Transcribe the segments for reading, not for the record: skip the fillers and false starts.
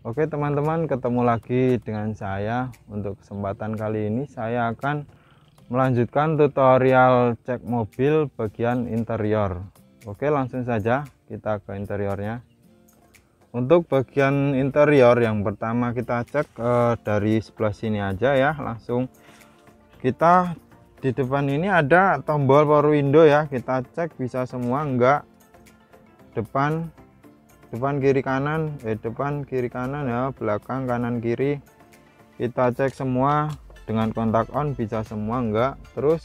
Oke teman-teman, ketemu lagi dengan saya. Untuk kesempatan kali ini saya akan melanjutkan tutorial cek mobil bagian interior. Oke, langsung saja kita ke interiornya. Untuk bagian interior yang pertama kita cek dari sebelah sini aja ya. Langsung kita di depan ini ada tombol power window ya, kita cek bisa semua enggak. Depan kiri kanan, depan kiri kanan ya, belakang kanan kiri kita cek semua dengan kontak on, bisa semua enggak. Terus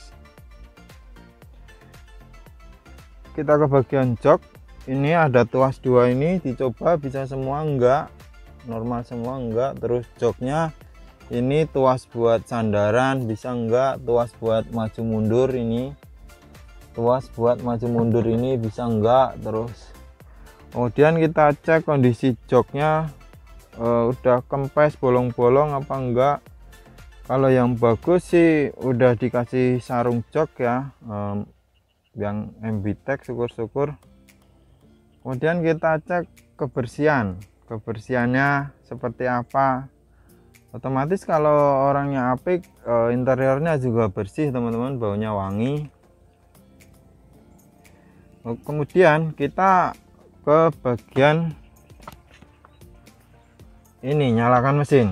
kita ke bagian jok, ini ada tuas dua, ini dicoba bisa semua enggak, normal semua enggak. Terus joknya ini tuas buat sandaran bisa enggak, tuas buat maju mundur, ini tuas buat maju mundur ini bisa enggak. Terus kemudian kita cek kondisi joknya udah kempes bolong-bolong apa enggak. Kalau yang bagus sih udah dikasih sarung jok ya, yang MBTEK, syukur-syukur. Kemudian kita cek kebersihannya seperti apa. Otomatis kalau orangnya apik, interiornya juga bersih teman-teman, baunya wangi. Kemudian kita ke bagian ini, nyalakan mesin.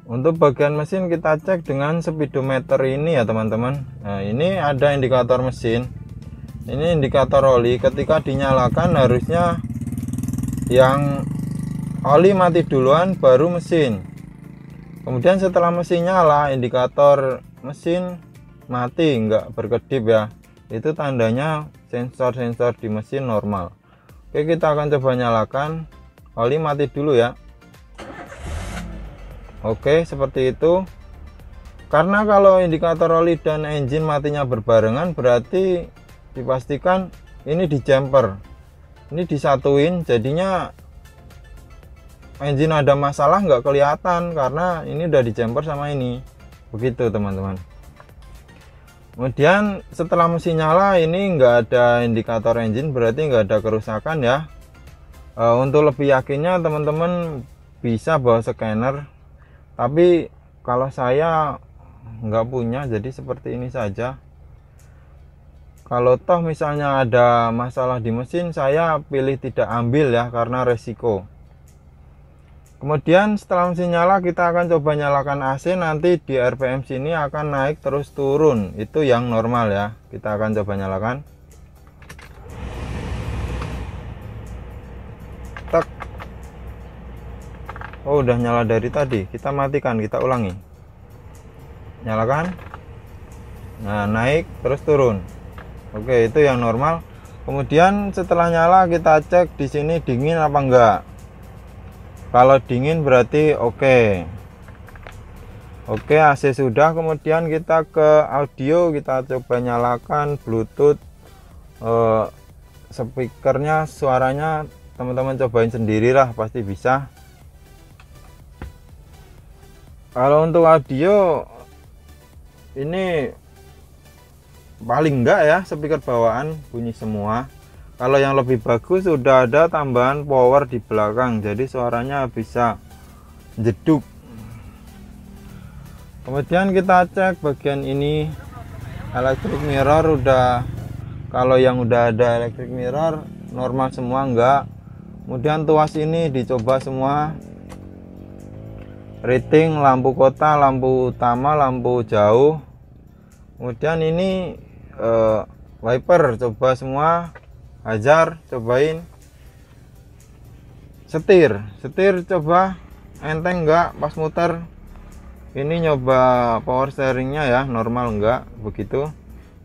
Untuk bagian mesin kita cek dengan speedometer ini ya teman-teman. Nah, ini ada indikator mesin, ini indikator oli. Ketika dinyalakan harusnya yang oli mati duluan baru mesin. Kemudian setelah mesin nyala, indikator mesin mati, enggak berkedip ya, itu tandanya sensor-sensor di mesin normal. Oke, kita akan coba nyalakan, oli mati dulu ya. Oke, seperti itu. Karena kalau indikator oli dan engine matinya berbarengan, berarti dipastikan ini di jumper, ini disatuin, jadinya engine ada masalah nggak kelihatan karena ini udah di jumper sama ini. Begitu teman-teman. Kemudian setelah mesin nyala, ini nggak ada indikator engine, berarti nggak ada kerusakan ya. Untuk lebih yakinnya teman-teman bisa bawa scanner, tapi kalau saya nggak punya, jadi seperti ini saja. Kalau toh misalnya ada masalah di mesin, saya pilih tidak ambil ya, karena resiko. Kemudian setelah mesin nyala, kita akan coba nyalakan AC. Nanti di RPM sini akan naik terus turun, itu yang normal ya. Kita akan coba nyalakan. Tek. Oh, udah nyala dari tadi. Kita matikan, kita ulangi. Nyalakan. Nah, naik terus turun. Oke, itu yang normal. Kemudian setelah nyala kita cek di sini dingin apa enggak. Kalau dingin berarti oke. Oke, AC sudah. Kemudian kita ke audio, kita coba nyalakan Bluetooth. Speakernya, suaranya teman-teman cobain sendirilah, pasti bisa. Kalau untuk audio ini paling enggak ya, speaker bawaan bunyi semua. Kalau yang lebih bagus sudah ada tambahan power di belakang, jadi suaranya bisa jeduk. Kemudian kita cek bagian ini, electric mirror udah, kalau yang udah ada electric mirror normal semua enggak. Kemudian tuas ini dicoba semua, rating, lampu kota, lampu utama, lampu jauh. Kemudian ini wiper coba semua, hajar cobain. Setir coba enteng enggak pas muter. Ini nyoba power steeringnya ya, normal enggak begitu.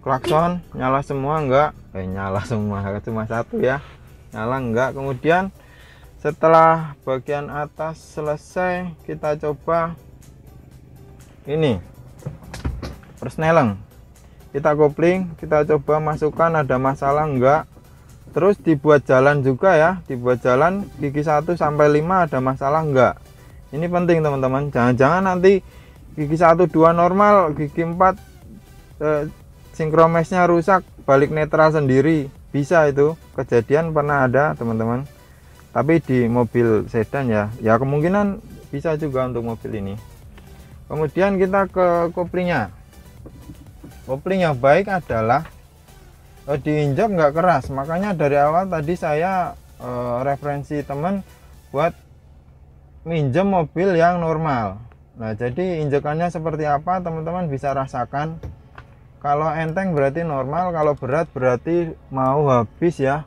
Klakson nyala semua enggak, nyala semua, cuma satu ya, nyala enggak. Kemudian setelah bagian atas selesai, kita coba ini persneleng, kita kopling, kita coba masukkan ada masalah enggak. Terus dibuat jalan juga ya, dibuat jalan gigi 1 sampai 5 ada masalah enggak. Ini penting teman-teman, jangan-jangan nanti gigi 1 2 normal, gigi 4 sinkromesnya rusak, balik netral sendiri. Bisa, itu kejadian pernah ada teman-teman. tapi di mobil sedan ya kemungkinan bisa juga untuk mobil ini. Kemudian kita ke koplingnya. Kopling yang baik adalah diinjak nggak keras, makanya dari awal tadi saya referensi teman buat minjem mobil yang normal. Nah, jadi injekannya seperti apa teman-teman bisa rasakan. Kalau enteng berarti normal, kalau berat berarti mau habis ya.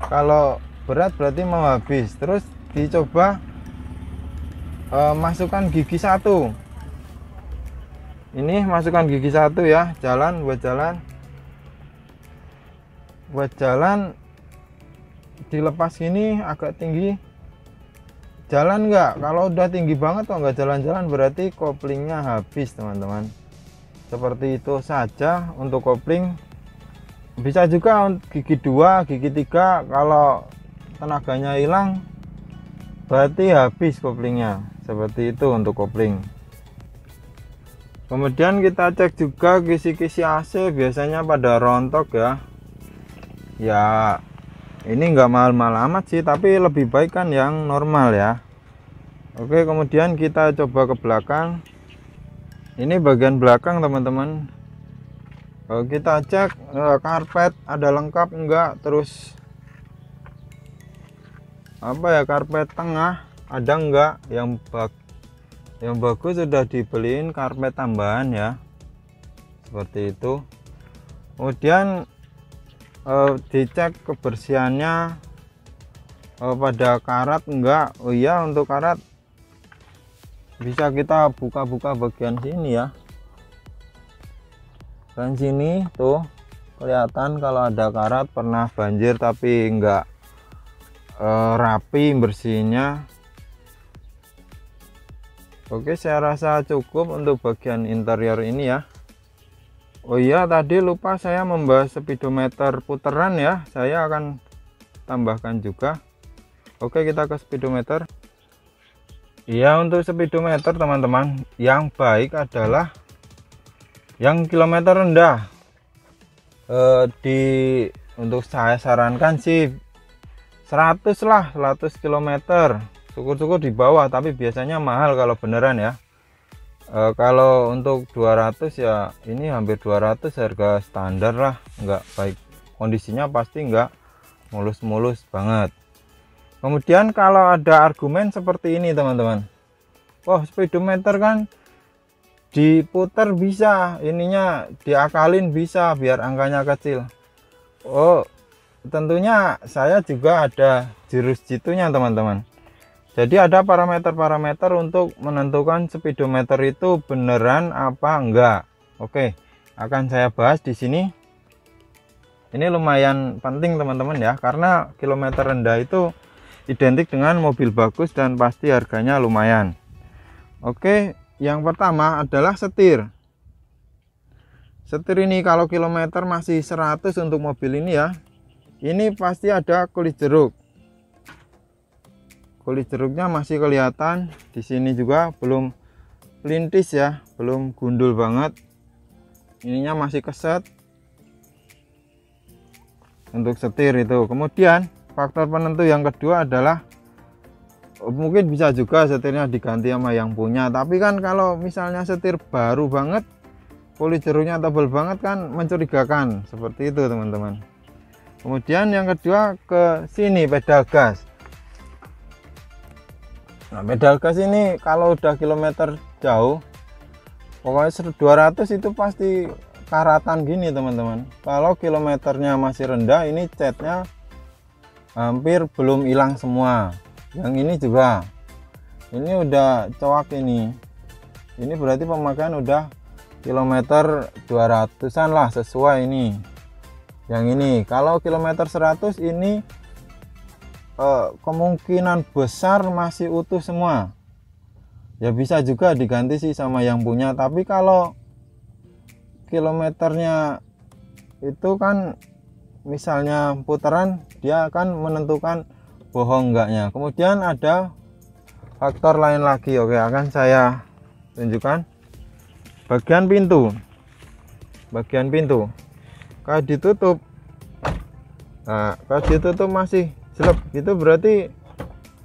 Kalau berat berarti mau habis. Terus dicoba masukkan gigi 1. Ini masukkan gigi 1 ya, buat jalan dilepas gini agak tinggi. Jalan nggak? Kalau udah tinggi banget kok nggak jalan-jalan berarti koplingnya habis teman-teman. Seperti itu saja untuk kopling. Bisa juga gigi 2, gigi 3, kalau tenaganya hilang berarti habis koplingnya. Seperti itu untuk kopling. Kemudian kita cek juga kisi-kisi AC, biasanya pada rontok ya. Ya ini nggak mahal-mahal amat sih, tapi lebih baik kan yang normal ya. Oke, kemudian kita coba ke belakang. Ini bagian belakang teman-teman. Kita cek karpet ada lengkap enggak, terus apa ya, karpet tengah ada enggak, yang bagus sudah dibeliin karpet tambahan ya, seperti itu. Kemudian dicek kebersihannya pada karat enggak. Oh iya, untuk karat bisa kita buka-buka bagian sini ya, dan sini tuh kelihatan kalau ada karat pernah banjir tapi enggak rapi bersihnya. Oke, saya rasa cukup untuk bagian interior ini ya. Oh iya, tadi lupa saya membahas speedometer putaran ya, saya akan tambahkan juga. Oke, kita ke speedometer. Iya, untuk speedometer teman-teman yang baik adalah yang kilometer rendah. Untuk saya sarankan sih 100 lah, 100 km. Syukur-syukur di bawah, tapi biasanya mahal kalau beneran ya. Kalau untuk 200 ya ini hampir 200 harga standar lah, nggak baik kondisinya, pasti nggak mulus-mulus banget. Kemudian kalau ada argumen seperti ini teman-teman, oh speedometer kan diputar bisa, ininya diakalin bisa biar angkanya kecil. Oh tentunya saya juga ada jurus jitunya teman-teman. Jadi ada parameter-parameter untuk menentukan speedometer itu beneran apa enggak. Oke, akan saya bahas di sini. Ini lumayan penting teman-teman ya, karena kilometer rendah itu identik dengan mobil bagus dan pasti harganya lumayan. Oke, yang pertama adalah setir. Setir ini kalau kilometer masih 100 untuk mobil ini ya, ini pasti ada kulit jeruk. Kulit jeruknya masih kelihatan di sini juga, belum lintis ya, belum gundul banget. Ininya masih keset untuk setir itu. Kemudian faktor penentu yang kedua adalah mungkin bisa juga setirnya diganti sama yang punya, tapi kan kalau misalnya setir baru banget, kulit jeruknya tebal banget kan mencurigakan, seperti itu teman-teman. Kemudian yang kedua ke sini pedal gas. Nah, pedal gas ini kalau udah kilometer jauh, pokoknya 200 itu pasti karatan gini teman-teman. Kalau kilometernya masih rendah, ini catnya hampir belum hilang semua. Yang ini juga, ini udah coak ini berarti pemakaian udah kilometer 200-an lah sesuai ini. Yang ini kalau kilometer 100 ini kemungkinan besar masih utuh semua ya, bisa juga diganti sih sama yang punya. Tapi kalau kilometernya itu kan misalnya putaran, dia akan menentukan bohong enggaknya. Kemudian ada faktor lain lagi. Oke, akan saya tunjukkan bagian pintu. Kalau ditutup Nah, kalau ditutup masih jelek itu berarti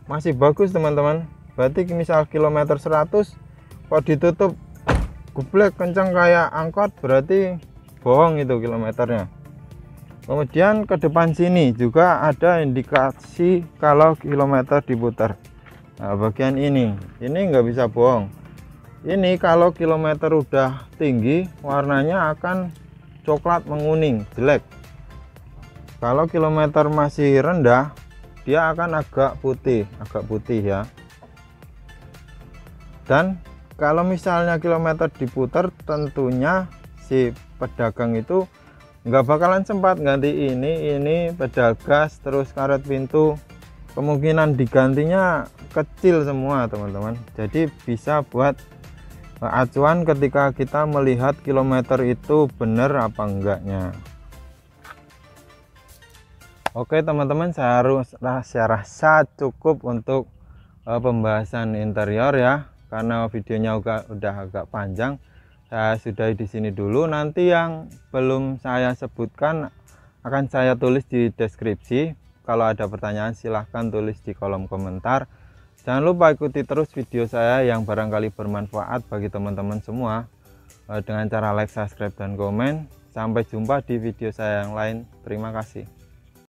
masih bagus teman-teman. Berarti misal kilometer 100 kalau ditutup geblek kencang kayak angkot berarti bohong itu kilometernya. Kemudian ke depan sini juga ada indikasi kalau kilometer diputar. Nah, bagian ini nggak bisa bohong. Ini kalau kilometer udah tinggi warnanya akan coklat menguning jelek. Kalau kilometer masih rendah dia akan agak putih ya. Dan kalau misalnya kilometer diputar tentunya si pedagang itu nggak bakalan sempat ganti ini pedal gas terus karet pintu, kemungkinan digantinya kecil semua teman-teman. Jadi bisa buat acuan ketika kita melihat kilometer itu benar apa enggaknya. Oke teman-teman, saya rasa cukup untuk pembahasan interior ya, karena videonya udah agak panjang. Saya sudahi di sini dulu. Nanti yang belum saya sebutkan akan saya tulis di deskripsi. Kalau ada pertanyaan silahkan tulis di kolom komentar. Jangan lupa ikuti terus video saya yang barangkali bermanfaat bagi teman-teman semua dengan cara like, subscribe, dan komen. Sampai jumpa di video saya yang lain. Terima kasih.